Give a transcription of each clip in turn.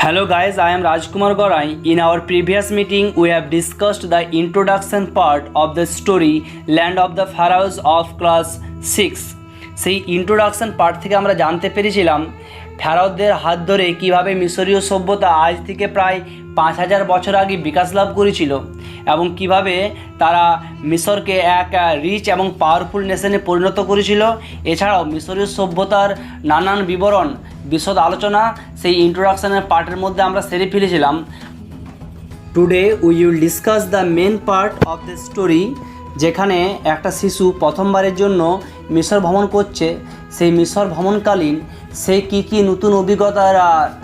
Hello guys, I am Rajkumar Gorai. In our previous meeting, we have discussed the introduction part of the story Land of the Pharaohs of class 6. সেই introduction part থেকে আমরা জানতে পেরেছিলাম ফেরাওদের হাত ধরে কীভাবে মিশরীয় সভ্যতা আজ থেকে প্রায় 5000 বছর আগে বিকাশ লাভ করেছিল এবং কিভাবে তারা মিশরকে এক রিচ এবং পাওয়ারফুল নেশনে পরিণত করেছিল। এছাড়াও মিশরীয় সভ্যতার নানান বিবরণ বিশদ আলোচনা সেই ইন্ট্রোডাকশনের পার্টের মধ্যে আমরা সেরে ফেলেছিলাম। Today we will discuss the main part of the story, যেখানে একটা শিশু প্রথমবারের জন্য মিশর ভ্রমণ করছে। সেই মিশর ভ্রমণকালীন সে কী নতুন অভিজ্ঞতা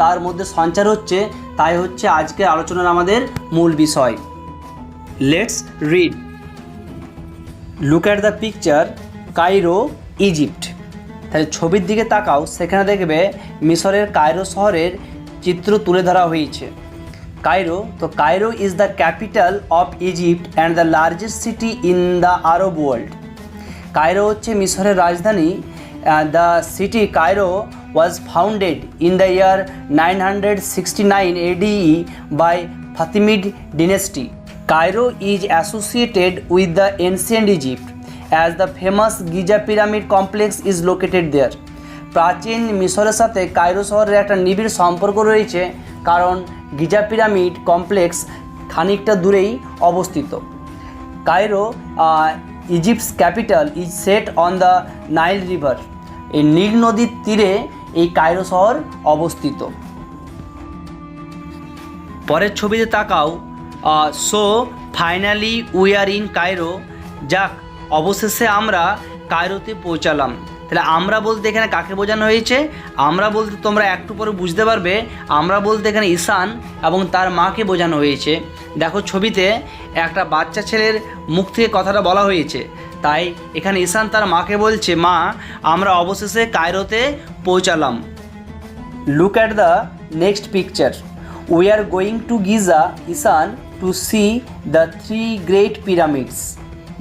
তার মধ্যে সঞ্চার হচ্ছে, তাই হচ্ছে আজকের আলোচনার আমাদের মূল বিষয়। Let's read. Look at the picture, Cairo, Egypt. তাহলে ছবির দিকে তাকাও, সেখানে দেখবে মিশরের কায়রো শহরের চিত্র তুলে ধরা হয়েছে। কায়রো, তো Cairo is the capital of Egypt and the largest city in the Arab world. Cairo হচ্ছে মিশরের রাজধানী। The city Cairo was founded in the year 969 ADE by Fatimid dynasty. Cairo is associated with the ancient Egypt as the famous Giza pyramid complex is located there. প্রাচীন মিশরের সাথে Cairo শহরের একটা নিবিড় সম্পর্ক রয়েছে, কারণ গিজা পিরামিড কমপ্লেক্স খানিকটা দূরেই অবস্থিত। Cairo Egypt's capital is set on the Nile river. এই নীল নদীর তীরে এই কায়রো শহর অবস্থিত। পরের ছবিতে তাকাও। So finally we are in Cairo. যাক, অবশেষে আমরা কায়রোতে পৌঁছালাম। তাহলে আমরা বলতে এখানে কাকে বোঝানো হয়েছে? আমরা বলতে তোমরা একটু পরে বুঝতে পারবে। আমরা বলতে এখানে ঈশান এবং তার মাকে বোঝানো হয়েছে। দেখো ছবিতে একটা বাচ্চা ছেলের মুখ থেকে কথাটা বলা হয়েছে, তাই এখানে ঈশান তার মাকে বলছে, মা, আমরা অবশেষে কায়রোতে পৌঁছালাম। Look at the next picture. We are going to Giza, Ishan, to see the 3 great pyramids.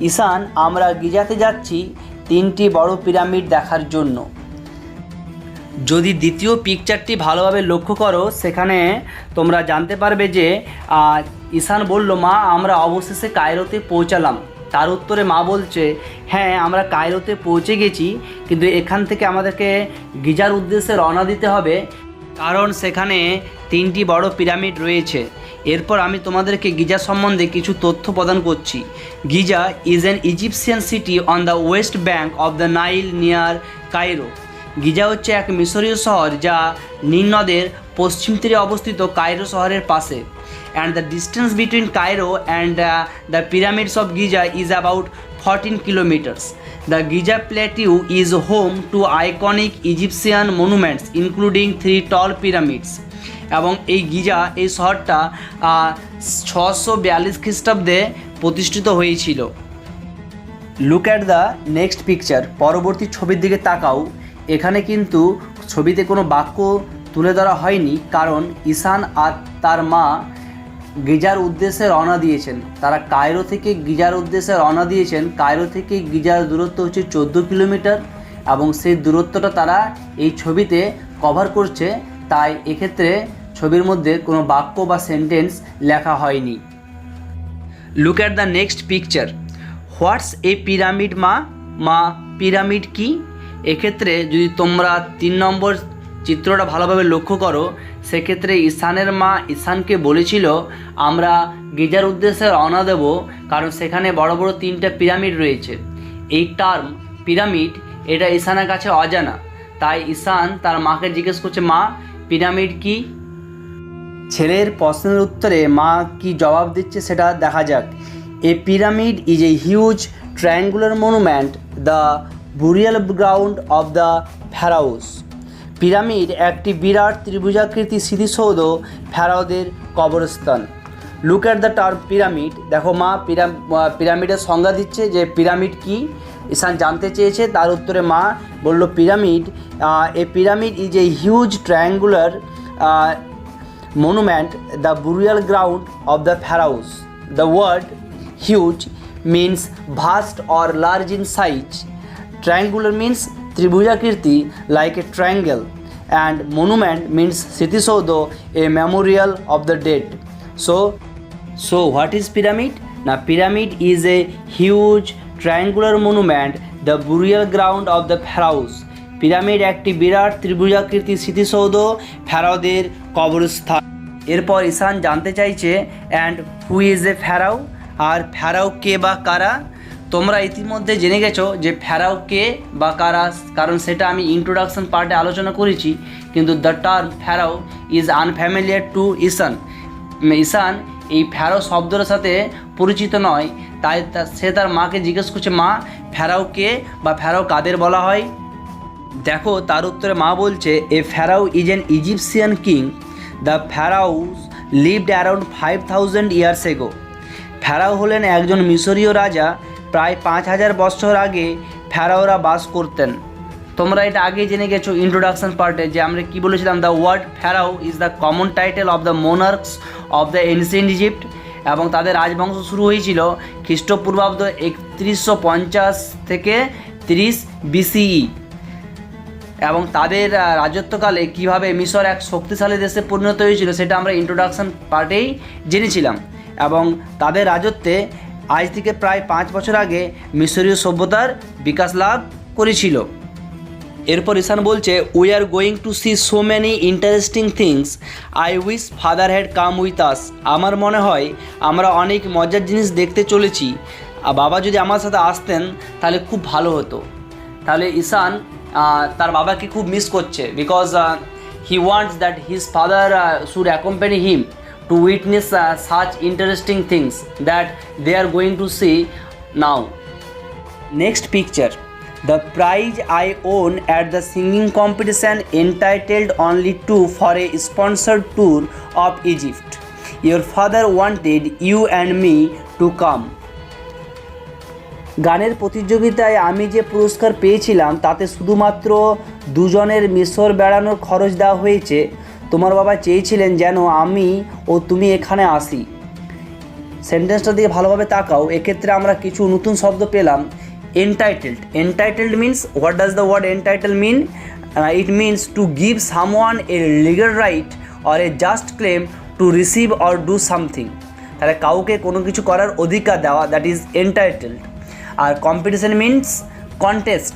Ishan, আমরা গিজাতে যাচ্ছি 3টি বড় পিরামিড দেখার জন্য। যদি দ্বিতীয় পিকচারটি ভালোভাবে লক্ষ্য করো, সেখানে তোমরা জানতে পারবে যে ঈশান বলল, মা, আমরা অবশেষে কায়রোতে পৌঁছালাম। তার উত্তরে মা বলছে, হ্যাঁ, আমরা কায়রোতে পৌঁছে গেছি, কিন্তু এখান থেকে আমাদেরকে গিজার উদ্দেশ্যে রওনা দিতে হবে, কারণ সেখানে 3টি বড় পিরামিড রয়েছে। এরপর আমি তোমাদেরকে গিজা সম্বন্ধে কিছু তথ্য প্রদান করছি। Giza is an Egyptian city on the West bank of the Nile near Cairo. Giza হচ্ছে এক মিশরীয় শহর যা নীল নদের পশ্চিম তীরে অবস্থিত কায়রো শহরের পাশে। And the distance between Cairo and the pyramids of Giza is about 14 kilometres. The Giza Plateau is home to iconic Egyptian monuments including 3 tall pyramids. এবং এই গিজা, এই শহরটা 642 খ্রিস্টাব্দে প্রতিষ্ঠিত হয়েছিল। Look at the next picture. পরবর্তী ছবির দিকে তাকাও। এখানে কিন্তু ছবিতে কোনো বাক্য তুলে ধরা হয়নি, কারণ ঈশান আর তার মা গিজার উদ্দেশ্যে রওনা দিয়েছেন। তারা কায়রো থেকে গিজার উদ্দেশ্যে রওনা দিয়েছেন। কায়রো থেকে গিজার দূরত্ব হচ্ছে 14 কিলোমিটার এবং সেই দূরত্বটা তারা এই ছবিতে কভার করছে, তাই এক্ষেত্রে ছবির মধ্যে কোনো বাক্য বা সেন্টেন্স লেখা হয়নি। Look at the next picture. What's A pyramid? মা, পিরামিড কি? এক্ষেত্রে যদি তোমরা 3 নম্বর চিত্রটা ভালোভাবে লক্ষ্য করো, সেক্ষেত্রে ঈশানের মা ঈশানকে বলেছিল, আমরা গিজার উদ্দেশ্যে রওনা দেব, কারণ সেখানে বড় বড় 3টা পিরামিড রয়েছে। এই টার্ম পিরামিড, এটা ঈশানের কাছে অজানা, তাই ঈশান তার মাকে জিজ্ঞেস করছে, মা, পিরামিড কি? ছেলের প্রশ্নের উত্তরে মা কি জবাব দিচ্ছে সেটা দেখা যাক। A pyramid is a huge triangular monument, the burial ground of the pharaohs. Pyramid একটি বিরাট ত্রিভুজাকৃতি স্মৃতিসৌধ, ফেরাওদের কবরস্থান। Look at the term pyramid. দেখো মা পিরামিডের সংজ্ঞা দিচ্ছে যে পিরামিড কি। ঈশান জানতে চেয়েছে, তার উত্তরে মা বলল, pyramid, A pyramid is a huge triangular monument, the burial ground of the pharaohs. The word huge means vast or large in size. Triangular means tribhujakirti, like a triangle, and monument means স্মৃতিসৌধ, a memorial of the dead. So what is pyramid? Now pyramid is a huge triangular monument, the burial ground of the pharaohs. Pyramid একটি বিরাট ত্রিভুজাকৃতি স্মৃতিসৌধ, ফেরাওদের কবরস্থান। এরপর ঈশান জানতে চাইছে অ্যান্ড হু ইজ এ ফেরাও, আর ফেরাও কে বা কারা। তোমরা ইতিমধ্যে জেনে গেছো যে ফেরাও কে বা কারা, কারণ সেটা আমি ইন্ট্রোডাকশন পার্টে আলোচনা করেছি। কিন্তু the term pharaoh is unfamiliar to Ishan. Ishan এই ফেরাও শব্দের সাথে পরিচিত নয়, তাই সে তার মাকে জিজ্ঞেস করছে, মা ফেরাও কে বা ফেরাও কাদের বলা হয়। দেখো তার উত্তরে মা বলছে, a pharaoh is an Egyptian king, the pharaohs lived around 5000 years ago. Pharaoh হলেন একজন মিশরীয় রাজা, প্রায় 5000 বছর আগে ফেরাওরা বাস করতেন। তোমরা এটা আগে জেনে গেছো ইন্ট্রোডাকশন পার্টে যে আমরা কি বলেছিলাম, the word pharaoh is the common title of the monarchs of the ancient Egypt, এবং তাদের রাজবংশ শুরু হয়েছিল খ্রিস্টপূর্বাব্দ 3150 থেকে 30 BCE, এবং তাদের রাজত্বকালে কিভাবে মিশর এক শক্তিশালী দেশে পরিণত হয়েছিল সেটা আমরা ইন্ট্রোডাকশন পার্টেই জেনেছিলাম। এবং তাদের রাজত্বে আজ থেকে প্রায় 5 বছর আগে মিশরীয় সভ্যতার বিকাশ লাভ করেছিল। এরপর ঈশান বলছে, we are going to see so many interesting things, I wish father had come with us. আমার মনে হয় আমরা অনেক মজার জিনিস দেখতে চলেছি, আর বাবা যদি আমার সাথে আসতেন তাহলে খুব ভালো হতো। তাহলে ঈশান তার বাবাকে খুব মিস করছে, because he wants that his father should accompany him to witness such interesting things that they are going to see now. Next picture, the prize I won at the singing competition entitled only to for a sponsored tour of Egypt. Your father wanted you and me to come. গানের প্রতিযোগিতায় আমি যে পুরস্কার পেয়েছিলাম তাতে শুধুমাত্র দুজনের মিশর বেড়ানোর খরচ দেওয়া হয়েছে। তোমার বাবা চেয়েছিলেন যেন আমি ও তুমি এখানে আসি। সেন্টেন্সটা দিকে ভালোভাবে তাকাও, এক্ষেত্রে আমরা কিছু নতুন শব্দ পেলাম। Entitled, entitled means, what does the word entitle mean? It means to give someone a legal right or a just claim to receive or do something. তাহলে কাউকে কোনো কিছু করার অধিকার দেওয়া, দ্যাট ইজ এন্টাইটেলড। আর কম্পিটিশন মিনস কন্টেস্ট।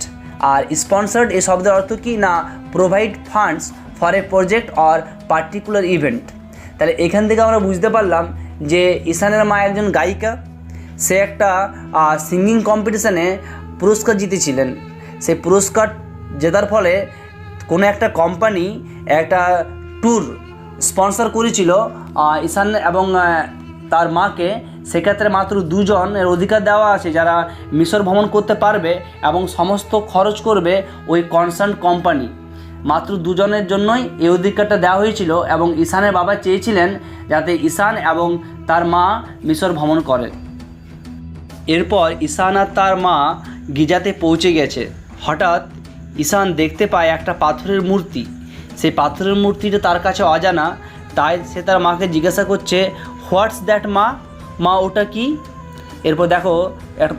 আর sponsored এই শব্দের অর্থ কি না, provide funds for a project or particular event. তাহলে এখান থেকে আমরা বুঝতে পারলাম যে ঈশানের মা একজন গায়িকা, সে একটা সিঙ্গিং কম্পিটিশানে পুরস্কার জিতেছিলেন। সেই পুরস্কার জেতার ফলে কোনো একটা কোম্পানি একটা ট্যুর স্পন্সর করেছিল ঈশান এবং তার মাকে। সেক্ষেত্রে মাত্র দুজনের অধিকার দেওয়া আছে যারা মিশর ভ্রমণ করতে পারবে এবং সমস্ত খরচ করবে ওই কনসার্ন কোম্পানি। মাত্র দুজনের জন্যই এই অধিকারটা দেওয়া হয়েছিল, এবং ঈশানের বাবা চেয়েছিলেন যাতে ঈশান এবং তার মা মিশর ভ্রমণ করে। এরপর ঈশান আর তার মা গিজাতে পৌঁছে গেছে। হঠাৎ ঈশান দেখতে পায় একটা পাথরের মূর্তি। সেই পাথরের মূর্তিটা তার কাছে অজানা, তাই সে তার মাকে জিজ্ঞাসা করছে, হোয়াটস দ্যাট মা, মা ওটা কি? এরপর দেখো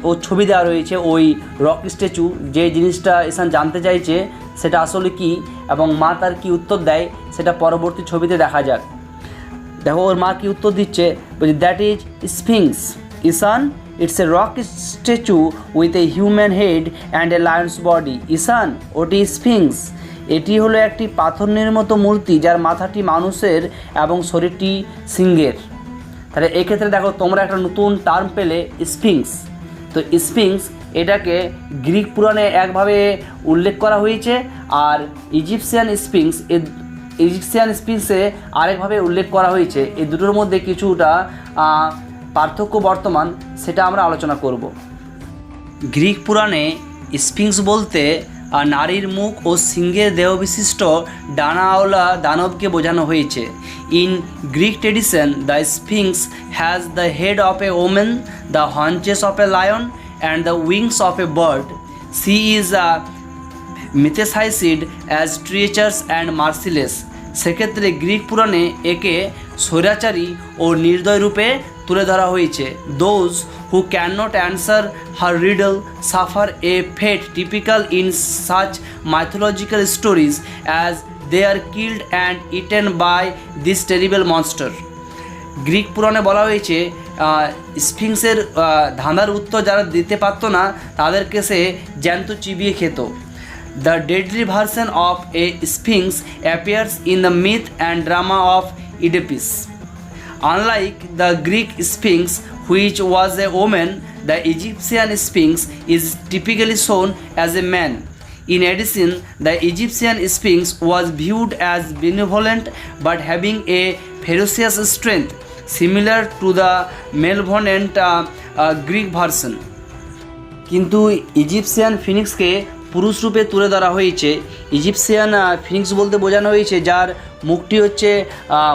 ওর ছবি দেওয়া রয়েছে ওই রক স্ট্যাচু, যে জিনিসটা ঈশান জানতে চাইছে সেটা আসলে কি এবং মা তার কি উত্তর দেয় সেটা পরবর্তী ছবিতে দেখা যাক। দেখো ওর মা কি উত্তর দিচ্ছে, বলছে that is sphinx Ishan, it's a rock statue with a human head and a lion's body. Ishan, ওটি স্ফিংস, এটি হলো একটি পাথর নির্মিত মূর্তি যার মাথাটি মানুষের এবং শরীরটি সিংহের। তাহলে এক্ষেত্রে দেখো তোমরা একটা নতুন টার্ম পেলে, স্ফিংস। তো স্ফিংস এটাকে গ্রিক পুরাণে একভাবে উল্লেখ করা হয়েছে, আর ইজিপশিয়ান স্ফিংসে আরেকভাবে উল্লেখ করা হয়েছে। এই দুটোর মধ্যে কিছুটা পার্থক্য বর্তমান, সেটা আমরা আলোচনা করব। গ্রিক পুরাণে স্ফিংস বলতে নারীর মুখ ও সিংহের দেহবিশিষ্ট ডানাওয়ালা দানবকে বোঝানো হয়েছে। In Greek tradition the sphinx has the head of a woman, the haunches of a lion and the wings of a bird. She is mythicized as treacherous and merciless. সেক্ষেত্রে Greek পুরাণে একে স্বৈরাচারী ও নির্দয় রূপে তুলে ধরা হয়েছে। Those who cannot answer her riddle suffer a fate typical in such mythological stories as they are killed and eaten by this terrible monster. Greek পুরাণে বলা হয়েছে স্ফিংসের ধাঁধার উত্তর যারা দিতে পারতো না তাদেরকে সে জ্যান্ত চিবিয়ে খেত। The deadly version of a sphinx appears in the myth and drama of Oedipus. Unlike the Greek sphinx which was a woman, the Egyptian Sphinx is typically shown as a man. In addition, the Egyptian Sphinx was viewed as benevolent but having a ferocious strength, similar to the malevolent Greek version. কিন্তু Egyptian ফিনিক্সকে পুরুষ রূপে তুলে ধরা হয়েছে। Egyptian Phoenix বলতে বোঝানো হয়েছে যার মুখটি হচ্ছে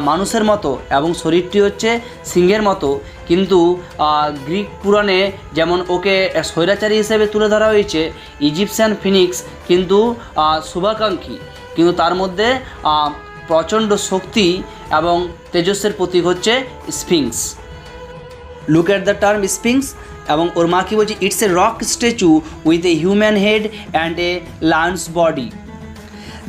মানুষের মতো এবং শরীরটি হচ্ছে সিংহের মতো, কিন্তু গ্রিক পুরাণে যেমন ওকে স্বৈরাচারী হিসেবে তুলে ধরা হয়েছে, ইজিপশিয়ান ফিনিক্স কিন্তু শুভাকাঙ্ক্ষী, কিন্তু তার মধ্যে প্রচণ্ড শক্তি এবং তেজস্বের প্রতীক হচ্ছে Sphinx. Look at the term Sphinx, এবং ওর মা কী বলছে, it's a rock statue with a human head and a lion's body.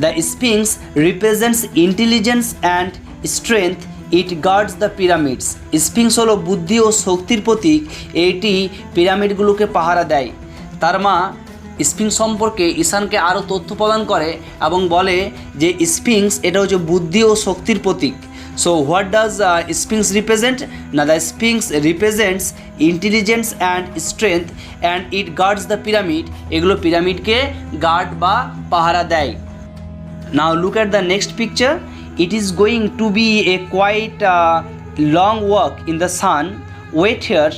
The Sphinx represents intelligence and strength, it guards the pyramids. Sphinx হলো বুদ্ধি ও শক্তির প্রতীক, এটি পিরামিডগুলোকে পাহারা দেয়। তার মা স্ফিংস সম্পর্কে ঈশানকে আরও তথ্য প্রদান করে এবং বলে যে স্ফিংস এটা হচ্ছে বুদ্ধি ও শক্তির প্রতীক। So what does Sphinx represent? Now the Sphinx represents intelligence and strength and it guards the pyramid. এগুলো পিরামিডকে গার্ড বা পাহারা দেয়। Now look at the next picture. It is going to be a quite long walk in the sun. Wait here.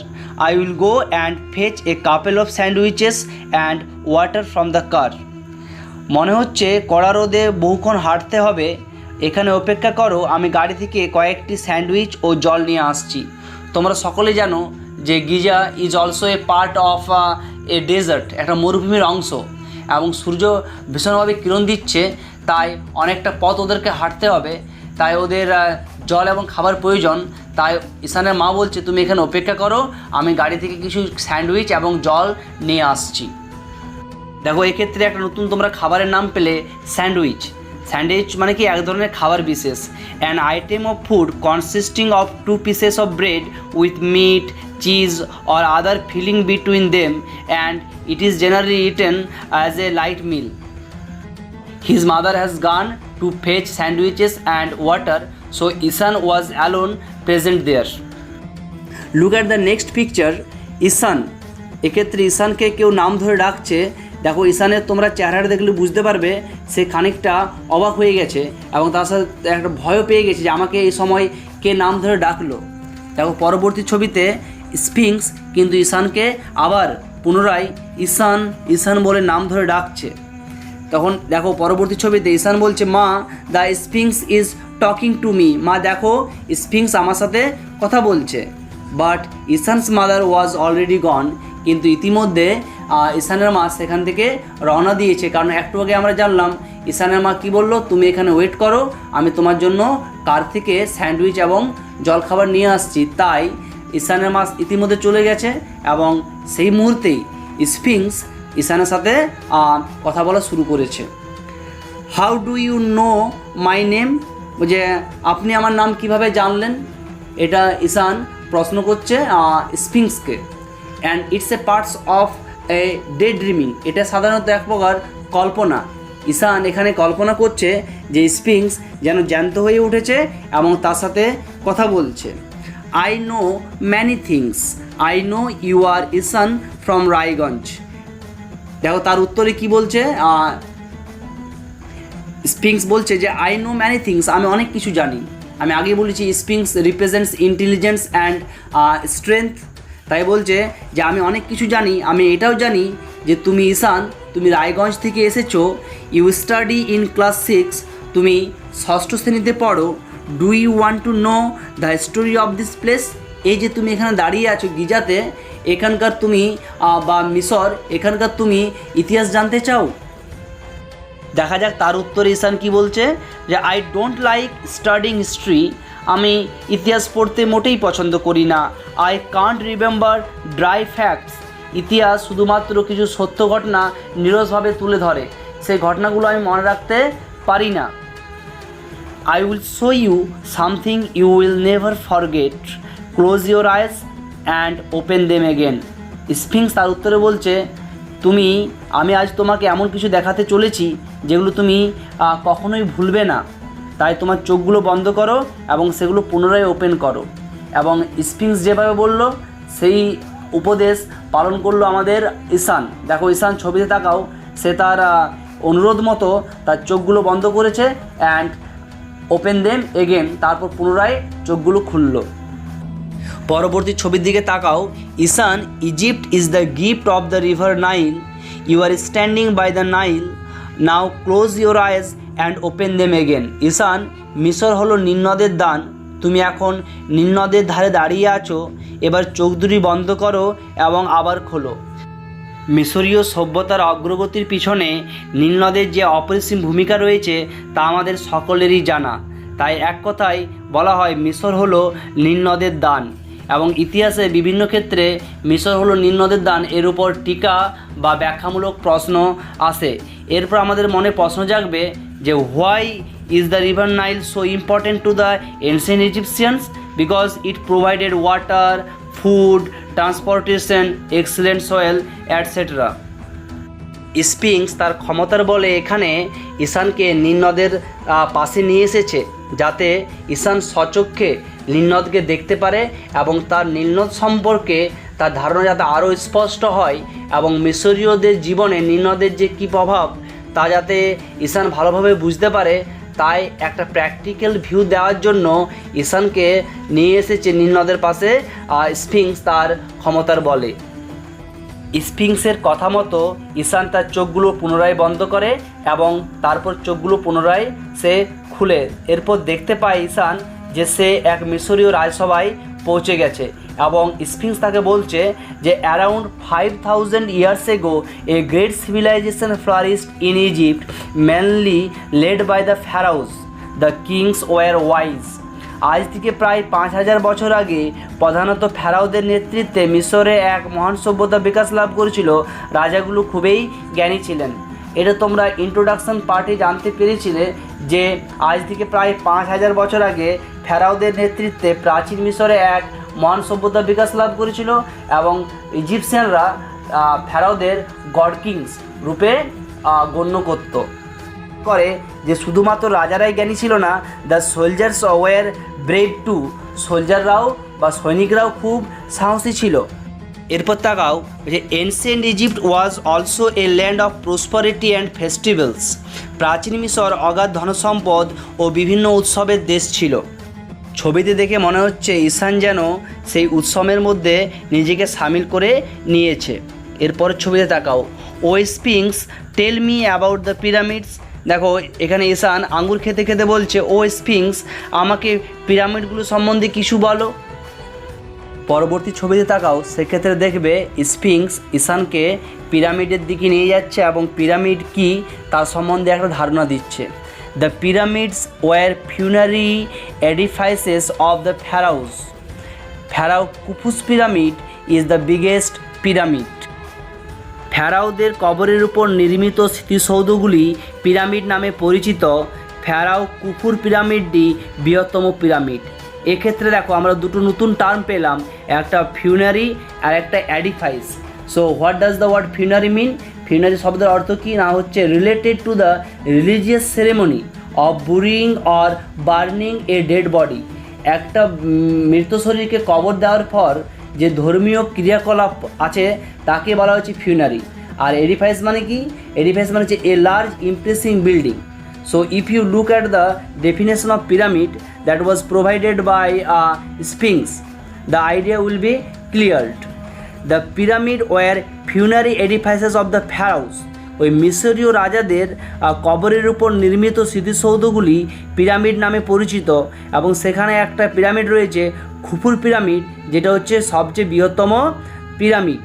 I will go and fetch a couple of sandwiches and water from the car. মনে হচ্ছে কড়া রোদে বহুক্ষণ হাঁটতে হবে, এখানে অপেক্ষা করো, আমি গাড়ি থেকে কয়েকটি স্যান্ডউইচ ও জল নিয়ে আসছি। তোমরা সকলে জানো যে Giza is also a part of a desert, একটা মরুভূমির অংশ, এবং সূর্য ভীষণভাবে কিরণ দিচ্ছে, তাই অনেকটা পথ ওদেরকে হাঁটতে হবে, তাই ওদের জল এবং খাবার প্রয়োজন। তাই ঈশানের মা বলছে তুমি এখানে অপেক্ষা করো, আমি গাড়ি থেকে কিছু স্যান্ডউইচ এবং জল নিয়ে আসছি। দেখো এক্ষেত্রে একটা নতুন তোমরা খাবারের নাম পেলে, স্যান্ডউইচ। স্যান্ডউইচ মানে কি এক ধরনের খাবার বিশেষ, an item of food consisting of 2 pieces of bread with meat, cheese or other filling between them, and it is generally eaten as a light meal. His mother has gone to fetch sandwiches and water, so Ishan was alone present there. Look at the next picture. Ishan, এক্ষেত্রে ঈশানকে কেউ নাম ধরে ডাকছে। দেখো ঈশানের তোমরা চেহারাটা দেখলে বুঝতে পারবে সে খানিকটা অবাক হয়ে গেছে এবং তার সাথে একটা ভয়ও পেয়ে গেছে যে আমাকে এই সময় কে নাম ধরে ডাকলো। দেখো পরবর্তী ছবিতে স্ফিংস কিন্তু ঈশানকে আবার পুনরায় ঈশান ঈশান বলে নাম ধরে ডাকছে। তখন দেখো পরবর্তী ছবিতে ঈশান বলছে, মা the sphinx is talking to me. মা দেখো স্ফিংস আমার সাথে কথা বলছে। But Ishan's mother was already gone, কিন্তু ইতিমধ্যে ঈশানের মা সেখান থেকে রওনা দিয়েছে, কারণ একটু আগে আমরা জানলাম ঈশানের মা কী বললো, তুমি এখানে ওয়েট করো, আমি তোমার জন্য কার থেকে স্যান্ডউইচ এবং জলখাবার নিয়ে আসছি। তাই ঈশানের মা ইতিমধ্যে চলে গেছে এবং সেই মুহূর্তেই স্ফিংস ঈশানের সাথে কথা বলা শুরু করেছে। How do you know my name, যে আপনি আমার নাম কিভাবে জানলেন, এটা ঈশান প্রশ্ন করছে স্ফিংসকে। And it's a parts of a daydreaming, এটা সাধারণত এক প্রকার কল্পনা। ঈশান এখানে কল্পনা করছে যে স্ফিংস যেন জ্যান্ত হয়ে উঠেছে এবং তার সাথে কথা বলছে। I know many things, I know you are Ishaan from Raiganj. দেখো তার উত্তরে কি বলছে, স্ফিংস বলছে যে আই নো ম্যানি থিংস, আমি অনেক কিছু জানি। আমি আগেই বলেছি Sphinx represents intelligence and strength, তাই বলছে যে আমি অনেক কিছু জানি। আমি এটাও জানি যে তুমি ঈশান, তুমি রায়গঞ্জ থেকে এসেছো। ইউ স্টাডি ইন ক্লাস 6, তুমি 6ষ্ঠ শ্রেণীতে পড়ো। Do you want to know the story of this place, এই যে তুমি এখানে দাঁড়িয়ে আছো গিজাতে, এখানকার তুমি বা মিশর, এখানকার তুমি ইতিহাস জানতে চাও। দেখা যাক তার উত্তরে ঈশান কি বলছে, যে I don't like studying history, আমি ইতিহাস পড়তে মোটেই পছন্দ করি না। I can't remember dry facts, ইতিহাস শুধুমাত্র কিছু সত্য ঘটনা নিরসভাবে তুলে ধরে, সেই ঘটনাগুলো আমি মনে রাখতে পারি না। I will show you something you will never forget. Close your eyes and open them again. Sphinx তার উত্তরে বলছে, আমি আজ তোমাকে এমন কিছু দেখাতে চলেছি যেগুলো তুমি কখনোই ভুলবে না, তাই তোমার চোখগুলো বন্ধ করো এবং সেগুলো পুনরায় ওপেন করো। এবং স্ফিংস যেভাবে বলল সেই উপদেশ পালন করলো আমাদের ঈশান। দেখো ঈশান ছবিতে তাকাও, সে তার অনুরোধ মতো তার চোখগুলো বন্ধ করেছে অ্যান্ড ওপেন দেম এগেন, তারপর পুনরায় চোখগুলো খুলল। পরবর্তী ছবির দিকে তাকাও। Ishan, Egypt is the gift of the river Nile, you are standing by the Nile, now close your eyes and open them again. Ishan, মিশর হলো নীল নদের দান, তুমি এখন নীল নদের ধারে দাঁড়িয়ে আছো, এবার চোখ দুটি বন্ধ করো এবং আবার খোলো। মিশরীয় সভ্যতার অগ্রগতির পিছনে নীল নদের যে অপরিসীম ভূমিকা রয়েছে তা আমাদের সকলেরই জানা। তাই এক কথায় বলা হয় মিশর হলো নীল নদের দান। এবং ইতিহাসে বিভিন্ন ক্ষেত্রে মিশর হলো নীল নদের দান এর উপর টিকা বা ব্যাখ্যামূলক প্রশ্ন আসে। এরপর আমাদের মনে প্রশ্ন জাগবে যে why is the river Nile so important to the ancient Egyptians? Because it provided water, food, transportation, excellent soil etcetera. Sphinx তার ক্ষমতার বলে এখানে ঈশানকে নীল নদের পাশে নিয়ে এসেছে, যাতে ঈশান স্বচক্ষে নীলনদকে দেখতে পারে এবং তার নীলনদ সম্পর্কে তার ধারণা যাতে আরও স্পষ্ট হয় এবং মিশরীয়দের জীবনে নীলনদের যে কী প্রভাব তা যাতে ঈশান ভালোভাবে বুঝতে পারে, তাই একটা প্র্যাকটিক্যাল ভিউ দেওয়ার জন্য ঈশানকে নিয়ে এসেছে নীলনদের পাশে স্ফিংস তার ক্ষমতার বলে। স্ফিংসের কথা মতো ঈশান তার চোখগুলো পুনরায় বন্ধ করে এবং তারপর চোখগুলো পুনরায় সে খুলে। এরপর দেখতে পায় ঈশান যে সে এক মিশরীয় রাজসভায় পৌঁছে গেছে এবং স্ফিংস তাকে বলছে যে around 5000 years ago a great civilisation flourished in Egypt, mainly led by the pharaohs, the kings were wise. আজ থেকে প্রায় 5000 বছর আগে প্রধানত ফেরাওদের নেতৃত্বে মিশরে এক মহান সভ্যতা বিকাশ লাভ করেছিল। রাজাগুলো খুবই জ্ঞানী ছিলেন। এটা তোমরা ইন্ট্রোডাকশন পার্টে জানতে পেরেছিলে যে আজ থেকে প্রায় 5000 বছর আগে ফেরাওদের নেতৃত্বে প্রাচীন মিশরে এক মহান সভ্যতা বিকাশ লাভ করেছিল এবং ইজিপশিয়ানরা ফেরাওদের গড কিংস রূপে গণ্য করত করে যে শুধুমাত্র রাজারাই জ্ঞানী ছিল না, the soldiers were brave too, সোলজাররাও বা সৈনিকরাও খুব সাহসী ছিল। এরপর তাকাও যে ancient Egypt was also a land of prosperity and festivals. প্রাচীন মিশর অগাধ ধনসম্পদ ও বিভিন্ন উৎসবের দেশ ছিল। ছবিতে দেখে মনে হচ্ছে ঈশান যেন সেই উৎসবের মধ্যে নিজেকে সামিল করে নিয়েছে। এরপরের ছবিতে তাকাও। Oh sphinx tell me about the pyramids. দেখো এখানে ঈশান আঙ্গুর খেতে খেতে বলছে, ও স্ফিংস আমাকে পিরামিডগুলো সম্বন্ধে কিছু বলো। পরবর্তী ছবিতে তাকাও, সেক্ষেত্রে দেখবে স্ফিংস ঈশানকে পিরামিডের দিকে নিয়ে যাচ্ছে এবং পিরামিড কি তার সম্বন্ধে একটা ধারণা দিচ্ছে। The pyramids were funerary edifices of the pharaohs. Pharaoh Khufu's pyramid is the biggest pyramid. ফ্যারাওদের কবরের উপর নির্মিত স্মৃতিসৌধগুলি পিরামিড নামে পরিচিত। ফ্যারাও কুফুর পিরামিডটি বৃহত্তম পিরামিড। এক্ষেত্রে দেখো আমরা দুটো নতুন টার্ম পেলাম, একটা ফিউনারি আর একটা edifice. So what does the word funerary mean? Funerary শব্দের অর্থ কী না হচ্ছে related to the religious ceremony of burying or burning a dead body. একটা মৃত শরীরকে কবর দেওয়ার পর যে ধর্মীয় ক্রিয়াকলাপ আছে তাকে বলা হচ্ছে ফিউনারি। আর এডিফাইস মানে কি? এডিফাইস মানে হচ্ছে a large impressing building. So if you look at the definition of pyramid that was provided by Sphinx, the idea will be cleared. The pyramid were funerary edifices of the pharaohs. ওই মিশরীয় রাজাদের কবরের উপর নির্মিত স্মৃতিসৌধগুলি pyramid নামে পরিচিত এবং সেখানে একটা পিরামিড রয়েছে খুফুর পিরামিড, যেটা হচ্ছে সবচেয়ে বৃহত্তম pyramid.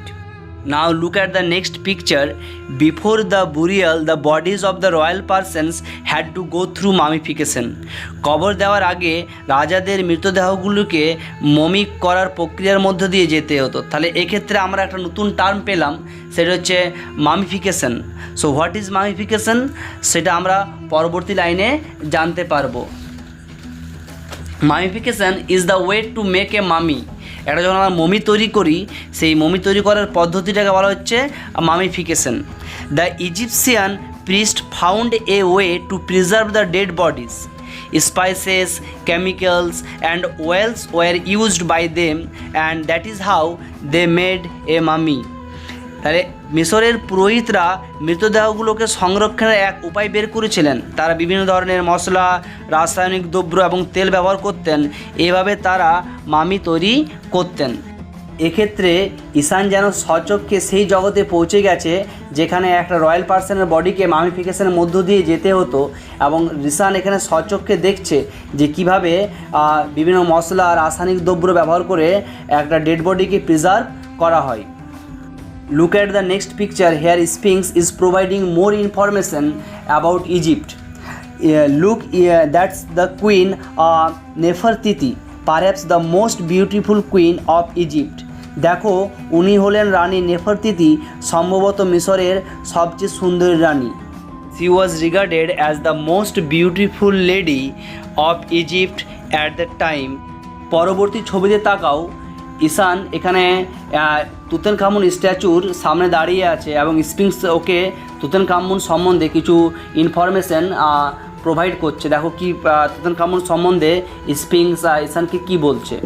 Now look at the next picture. Before the burial, the bodies of the royal persons had to go through mummification. কবর দেওয়ার আগে রাজাদের মৃতদেহগুলোকে মমি করার প্রক্রিয়ার মধ্য দিয়ে যেতে হতো। তাহলে এক্ষেত্রে আমরা একটা নতুন টার্ম পেলাম, সেটা হচ্ছে mummification. So what is mummification সেটা আমরা পরবর্তী লাইনে জানতে পারবো। Mummification is the way to make a mummy. একটা যখন আমরা মমি তৈরি করি, সেই মমি তৈরি করার পদ্ধতিটাকে বলা হচ্ছে mummification. The Egyptian priest found a way to preserve the dead bodies. Spices, chemicals and oils were used by them, and that is how they made a mummy. তাহলে মিশরের পুরোহিতরা মৃতদেহগুলোকে সংরক্ষণের এক উপায় বের করেছিলেন। তারা বিভিন্ন ধরনের মশলা, রাসায়নিক দ্রব্য এবং তেল ব্যবহার করতেন। এভাবে তারা মামি তৈরি করতেন। এক্ষেত্রে ঈশান যেন স্বচক্ষে সেই জগতে পৌঁছে গেছে যেখানে একটা রয়্যাল পার্সনের বডিকে মামিফিকেশনের মধ্য দিয়ে যেতে হতো, এবং ঈশান এখানে স্বচক্ষে দেখছে যে কীভাবে বিভিন্ন মশলা, রাসায়নিক দ্রব্য ব্যবহার করে একটা ডেড বডিকে প্রিজার্ভ করা হয়। Look at the next picture. Here Sphinx is providing more information about Egypt. Look, that's the queen Nefertiti, perhaps the most beautiful queen of Egypt. দেখো, উনি হলেন রানী নেফারতিতি, সম্ভবত মিশরের সবচেয়ে সুন্দরী রানী। She was regarded as the most beautiful lady of Egypt at the time. পরবর্তী ছবিতে তাকাও। ঈশান এখানে তুতেনখামুন স্ট্যাচুর সামনে দাঁড়িয়ে আছে এবং স্ফিংক্স ওকে তুতেনখামুন সম্বন্ধে কিছু ইনফরমেশন প্রোভাইড করছে। দেখো কি তুতেনখামুন সম্বন্ধে স্ফিংক্স ঈশানকে কি বলছে।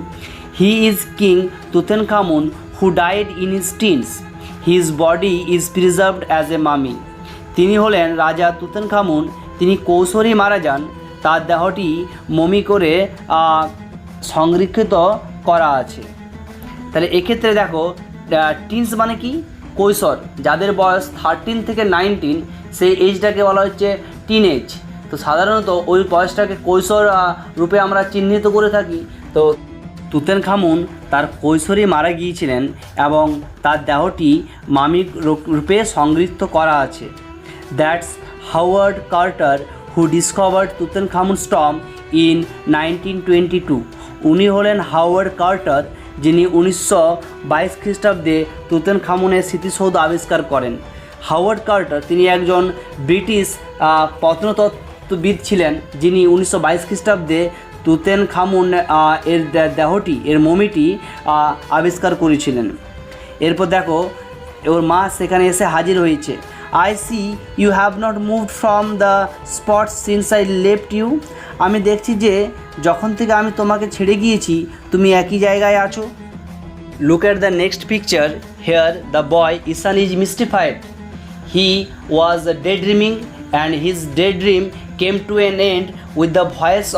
He is king Tutankhamun who died in his teens, his body is preserved as a mummy. তিনি হলেন রাজা তুতেনখামুন, তিনি কৈশোরে মারা যান, তার দেহটি মমি করে সংরক্ষিত করা আছে। তাহলে এক্ষেত্রে দেখো, টিনস মানে কি? কৈশোর। যাদের বয়স 13 থেকে 19, সেই এজটাকে বলা হচ্ছে টিন এজ। তো সাধারণত ওই বয়সটাকে কৈশোর রূপে আমরা চিহ্নিত করে থাকি। তো তুতেনখামুন তার কৈশোরে মারা গিয়েছিলেন এবং তার দেহটি মামি রূপে সংরক্ষিত করা আছে। That's Howard Carter who discovered Tutankhamun's tomb in 1922। উনি হলেন হাওয়ার্ড কার্টার, যিনি 1922 খ্রিস্টাব্দে তুতেনখামুনের স্মৃতিসৌধ আবিষ্কার করেন। হাওয়ার্ড কার্টার তিনি একজন ব্রিটিশ প্রত্নতত্ত্ববিদ ছিলেন, যিনি 1922 খ্রিস্টাব্দে তুতেনখামুন এর দেহটি, এর মমিটি আবিষ্কার করেছিলেন। এরপর দেখো, ওর মা সেখানে এসে হাজির হয়েছে। I see you have not moved from the spot since I left you. আমি দেখছি যে যখন থেকে আমি তোমাকে ছেড়ে গিয়েছি তুমি একই জায়গায় আছো। Look at the next picture. Here the boy Ishaan is mystified. He was daydreaming and his daydream came to an end with the voice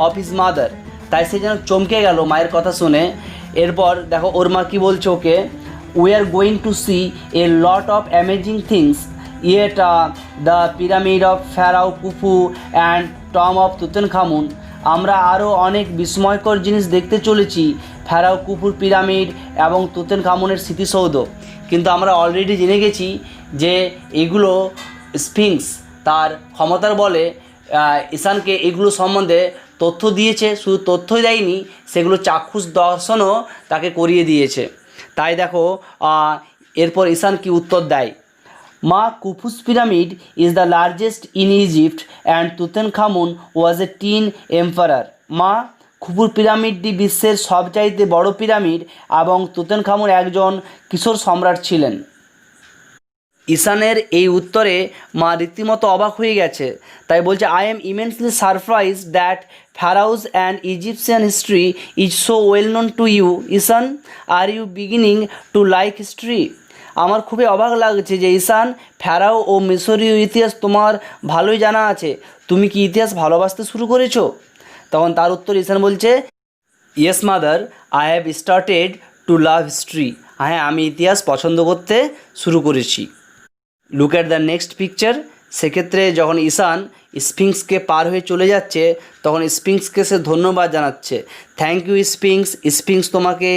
of his mother. তাই সে যেন চমকে গেল মায়ের কথা শুনে। এরপর দেখো ওর মা কী বলছে ওকে। We are going to see a lot of amazing things yet the pyramid of pharaoh Khufu and tomb of Tutankhamun. আমরা আরও অনেক বিস্ময়কর জিনিস দেখতে চলেছি, ফ্যারাও কুফুর পিরামিড এবং তুতেনখামুনের স্মৃতিসৌধ। কিন্তু আমরা অলরেডি জেনে গেছি যে এগুলো স্ফিংক্স তার ক্ষমতার বলে ঈশানকে এগুলো সম্বন্ধে তথ্য দিয়েছে। শুধু তথ্যই দেয়নি, সেগুলো চাক্ষুষ দর্শনও তাকে করিয়ে দিয়েছে। তাই দেখো এরপর ঈশান কি উত্তর দেয়। মা, Khufu's pyramid is the largest in Egypt and Tutankhamun was a teen emperor. মা, খুফুর পিরামিডটি বিশ্বের সবচাইতে বড় পিরামিড এবং তুতেনখামুন একজন কিশোর সম্রাট ছিলেন। ঈশানের এই উত্তরে মা রীতিমতো অবাক হয়ে গেছে। তাই বলছে, I am immensely surprise that pharaohs and Egyptian history is so well known to you Ishaan. Are you beginning to like history. আমার খুবই অবাক লাগছে যে ঈশান, ফ্যারাও ও মিশরীয় ইতিহাস তোমার ভালোই জানা আছে। তুমি কি ইতিহাস ভালোবাসতে শুরু করেছো? তখন তার উত্তর ঈশান বলছে, yes mother, I have started to love history. হ্যাঁ, আমি ইতিহাস পছন্দ করতে শুরু করেছি। Look at the next picture. সেক্ষেত্রে যখন ঈশান স্ফিংক্সকে পার হয়ে চলে যাচ্ছে, তখন স্ফিংক্সকে সে ধন্যবাদ জানাচ্ছে। Thank you sphinx. স্ফিংক্স তোমাকে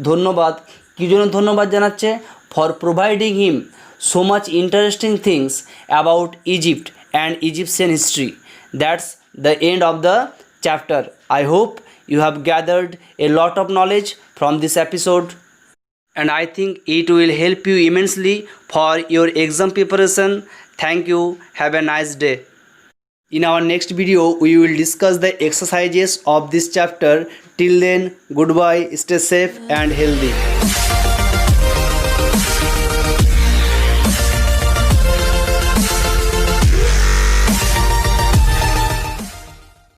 ধন্যবাদ। কী জন্য ধন্যবাদ জানাচ্ছে? For providing him so much interesting things about Egypt and Egyptian history. That's the end of the chapter. I hope you have gathered a lot of knowledge from this episode, and I think it will help you immensely for your exam preparation. Thank you. Have a nice day. In our next video, we will discuss the exercises of this chapter. Till then, goodbye, stay safe and healthy.